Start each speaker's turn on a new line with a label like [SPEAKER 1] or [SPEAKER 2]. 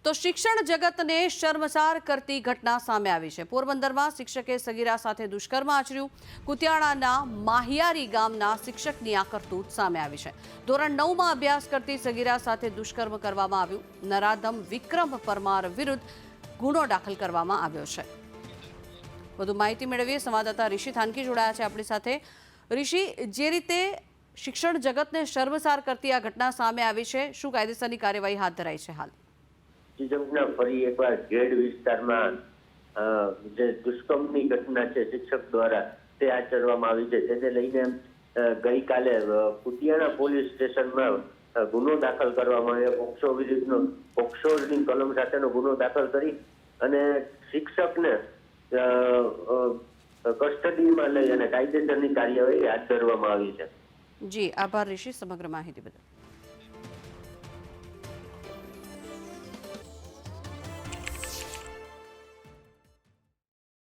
[SPEAKER 1] તો શિક્ષણ જગતને શર્મસાર કરતી ઘટના સામે આવી છે। પોરબંદરમાં શિક્ષકે સગીરા સાથે દુષ્કર્મ આચર્યું। કુતિયાણાના માહિયારી ગામના શિક્ષકની આ કરતૂત સામે આવી છે। ધોરણ 9માં અભ્યાસ કરતી સગીરા સાથે દુષ્કર્મ કરવામાં આવ્યું। નરાધમ વિક્રમ પરમાર વિરુદ્ધ ગુનો દાખલ કરવામાં આવ્યો છે। વધુ માહિતી મેળવીએ સંવાદદાતા ઋષિ થાનકી જોડાયા છે આપણી સાથે। ઋષિ, જે રીતે શિક્ષણ જગતને શર્મસાર કરતી આ ઘટના સામે આવી છે, શું કાયદેસરની કાર્યવાહી હાથ ધરાઈ છે હાલ?
[SPEAKER 2] ફરી એકવાર ગેડ વિસ્તારમાં જે દુષ્કર્મની ઘટના છે શિક્ષક દ્વારા તે આચરવામાં આવી છે, તેને લઈને ગઈકાલે કુતિયાણા પોલીસ સ્ટેશનમાં ગુનો દાખલ કરવામાં આવ્યો। પોક્સો વિરુદ્ધનો પોક્સોની કલમ સાથેનો ગુનો દાખલ કરી અને શિક્ષકને કસ્ટડીમાં લઈ અને કાયદેસરની કાર્યવાહી હાથ ધરવામાં આવી છે।
[SPEAKER 1] જી આભાર ઋષિ, સમગ્ર માહિતી બદલ।